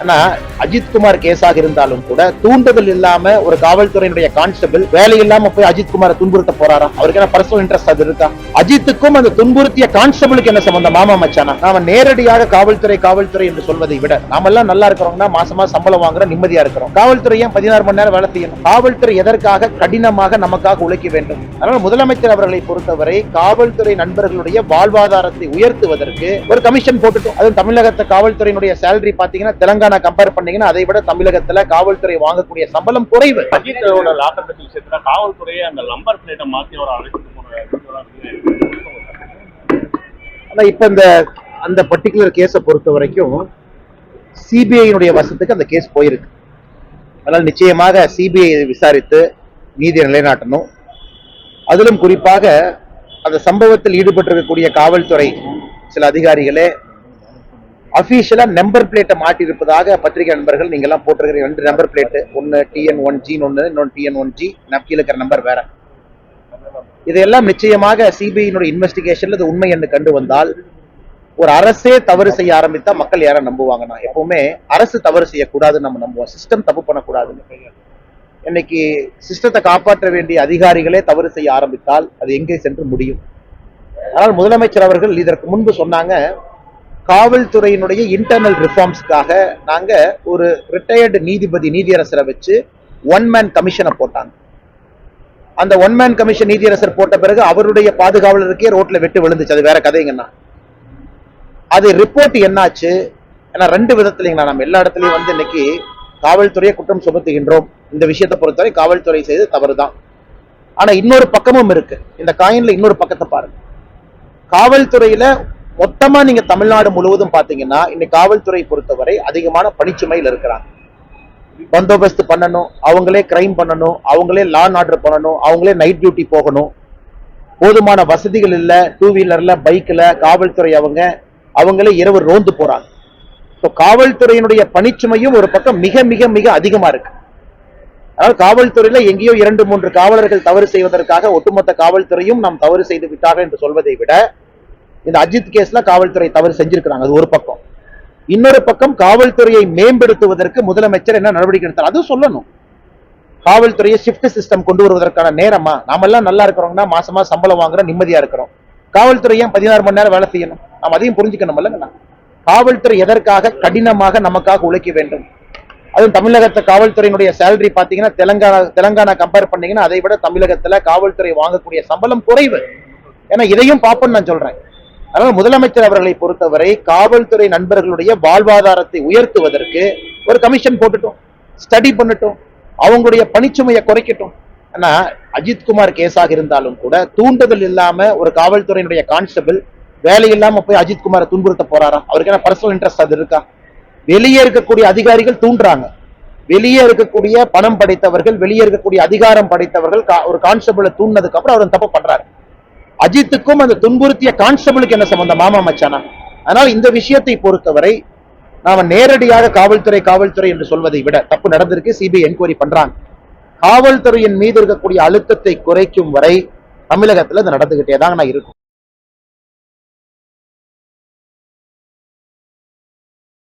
ஆனா அஜித்குமார் கேஸாக இருந்தாலும் கூட தூண்டுதல் இல்லாம ஒரு காவல்துறையினுடைய கான்ஸ்டபிள் வேலை இல்லாம போய் அஜித்குமாரை துன்புறுத்த போறாரா? அவருக்கு என்ன பர்சனல் இன்ட்ரெஸ்ட் அது இருக்கா? அஜித்துக்கும் அந்த துன்புறுத்திய கான்ஸ்டபிளுக்கு என்ன சம்பந்தம்? மாமா மச்சானா? நாம நேரடியாக காவல்துறை என்று சொல்வதை விட நாம எல்லாம் நல்லா இருக்கிறோம்னா மாசமா சம்பளம் வாங்குறோம், நிம்மதியா இருக்கிறோம். காவல்துறை ஏன் 16 மணி நேரம் வேலை செய்யணும்? காவல்துறை எதற்காக கடினமாக நமக்காக உழைக்க வேண்டும்? அதனால முதலமைச்சர் அவர்களை பொறுத்தவரை காவல்துறை நண்பர்களுடைய வாழ்வாதாரத்தை உயர்த்துவதற்கு ஒரு கமிஷன் போட்டுட்டோம். அதுவும் தமிழகத்தை காவல்துறையினுடைய சேலரி பாத்தீங்கன்னா தெலங்கானா கம்பேர் பண்ணீங்கன்னா அதை விட தமிழகத்துல காவல்துறை வாங்கக்கூடிய சம்பளம் குறைவு. அஜித்தோட லாபத்தில் விஷயத்துல காவல்துறையை அந்த நம்பர் பிளேட்டை மாத்தி ஒரு அழைச்சிட்டு ஆனா இப்ப அந்த பர்டிகுலர் கேஸை பொறுத்த வரைக்கும் சிபிஐ வசத்துக்கு அந்த கேஸ் போயிருக்கு. அதனால நிச்சயமாக சிபிஐ விசாரித்து நீதியை நிலைநாட்டணும். அதிலும் குறிப்பாக அந்த சம்பவத்தில் ஈடுபட்டிருக்கக்கூடிய காவல்துறை சில அதிகாரிகளே அபிஷியலா நம்பர் பிளேட்டை மாட்டி இருப்பதாக பத்திரிகை நண்பர்கள் நீங்க எல்லாம் போட்டிருக்கிற 2 நம்பர் பிளேட், ஒன்னு TN1G இன்னொன்னு TN1G, கீழே இருக்கிற நம்பர் வேற. இதையெல்லாம் நிச்சயமாக சிபிஐ இன்வெஸ்டிகேஷன்ல இது உண்மை என்று கண்டு வந்தால் ஒரு அரசே தவறு செய்ய ஆரம்பித்தா மக்கள் யாரை நம்புவாங்கன்னா, எப்பவுமே அரசு தவறு செய்யக்கூடாதுன்னு நம்ம நம்புவோம். சிஸ்டம் தப்பு பண்ணக்கூடாது. இன்னைக்கு சிஸ்டத்தை காப்பாற்ற வேண்டிய அதிகாரிகளே தவறு செய்ய ஆரம்பித்தால் அது எங்கே சென்று முடியும்? ஆனால் முதலமைச்சர் அவர்கள் இதற்கு முன்பு சொன்னாங்க, காவல்துறையினுடைய இன்டர்னல் ரிஃபார்ம்ஸ்க்காக நாங்க ஒரு ரிட்டையர்டு நீதியரசரை வச்சு 1 மேன் கமிஷனை போட்டாங்க. அந்த 1 மேன் கமிஷன் நீதியரசர் போட்ட பிறகு அவருடைய பாதுகாவலருக்கே ரோட்ல வெட்டு விழுந்துச்சு. அது வேற கதைங்கன்னா அது ரிப்போர்ட் என்னாச்சு? ஏன்னா 2 விதத்துலங்களா நம்ம எல்லா இடத்துலயும் இன்னைக்கு காவல்துறையை குற்றம் சுமத்துகின்றோம். இந்த விஷயத்தை பொறுத்தவரை காவல்துறை செய்து தவறுதான். ஆனா இன்னொரு பக்கமும் இருக்கு. இந்த காயின்ல இன்னொரு பக்கத்தை பாருங்க. காவல்துறையில மொத்தமா நீங்க தமிழ்நாடு முழுவதும் பாத்தீங்கன்னா இன்னைக்கு காவல்துறை பொறுத்தவரை அதிகமான பணிச்சுமையில் இருக்கிறாங்க. பந்தோபஸ்து பண்ணணும், அவங்களே கிரைம் பண்ணணும், அவங்களே லா அண்ட் ஆர்டர் பண்ணணும், அவங்களே நைட் டியூட்டி போகணும். போதுமான வசதிகள் இல்ல. 2 வீலர்ல பைக்ல காவல்துறை அவங்களே இரவு ரோந்து போறாங்க. காவல்துறையினுடைய பணிச்சுமையும் ஒரு பக்கம் மிக மிக மிக அதிகமா இருக்கு. அதாவது காவல்துறையில எங்கேயோ 2-3 காவலர்கள் தவறு செய்வதற்காக ஒட்டுமொத்த காவல்துறையும் நாம் தவறு செய்து விட்டார்கள் என்று சொல்வதை விட இந்த அஜித் கேஸ்ல காவல்துறை தவறு செஞ்சிருக்கிறாங்க. அது ஒரு பக்கம். இன்னொரு பக்கம் காவல்துறையை மேம்படுத்துவதற்கு முதலமைச்சர் என்ன நடவடிக்கை எடுத்தார் அதுவும் சொல்லணும். காவல்துறையை ஷிஃப்ட் சிஸ்டம் கொண்டு வருவதற்கான நேரமா? நாம எல்லாம் நல்லா இருக்கிறோம்னா மாசமா சம்பளம் வாங்குறோம், நிம்மதியா இருக்கிறோம். காவல்துறை ஏன் 16 மணி நேரம் வேலை செய்யணும்? நாம் அதையும் புரிஞ்சுக்கணும் இல்லைங்களா? காவல்துறை எதற்காக கடினமாக நமக்காக உழைக்க வேண்டும்? அதுவும் தமிழகத்தை காவல்துறையினுடைய சேலரி பாத்தீங்கன்னா தெலங்கானா கம்பேர் பண்ணீங்கன்னா அதை விட தமிழகத்துல காவல்துறை வாங்கக்கூடிய சம்பளம் குறைவு. ஏன்னா இதையும் பாப்போம்னு நான் சொல்றேன். அதனால முதலமைச்சர் அவர்களை பொறுத்தவரை காவல்துறை நண்பர்களுடைய வாழ்வாதாரத்தை உயர்த்துவதற்கு ஒரு கமிஷன் போட்டுட்டோம், ஸ்டடி பண்ணட்டும், அவங்களுடைய பணிச்சுமையை குறைக்கட்டும். ஆனா அஜித்குமார் கேஸாக இருந்தாலும் கூட தூண்டுதல் இல்லாம ஒரு காவல்துறையினுடைய கான்ஸ்டபிள் வேலை இல்லாம போய் அஜித்குமாரை துன்புறுத்த போறாரா? அவருக்கு என்ன பர்சனல் இன்ட்ரெஸ்ட் அது இருக்கா? வெளியே இருக்கக்கூடிய அதிகாரிகள் தூண்டுறாங்க. வெளியே இருக்கக்கூடிய பணம் படைத்தவர்கள், வெளியே இருக்கக்கூடிய அதிகாரம் படைத்தவர்கள் ஒரு கான்ஸ்டபிளை தூண்டினதுக்கு அப்புறம் அவர் தப்பு பண்றாரு. அஜித்துக்கும் அந்த துன்புறுத்திய கான்ஸ்டபிளுக்கு என்ன சம்பந்தம்? மாமா மச்சானா? அதனால் இந்த விஷயத்தை பொறுத்தவரை நாம நேரடியாக காவல்துறை என்று சொல்வதை விட தப்பு நடந்திருக்கு, சிபிஐ என்கொயரி பண்றாங்க. காவல்துறையின் மீது இருக்கக்கூடிய அழுத்தத்தை குறைக்கும் வரை தமிழகத்துல இது நடந்துகிட்டே தான் இருக்கும்.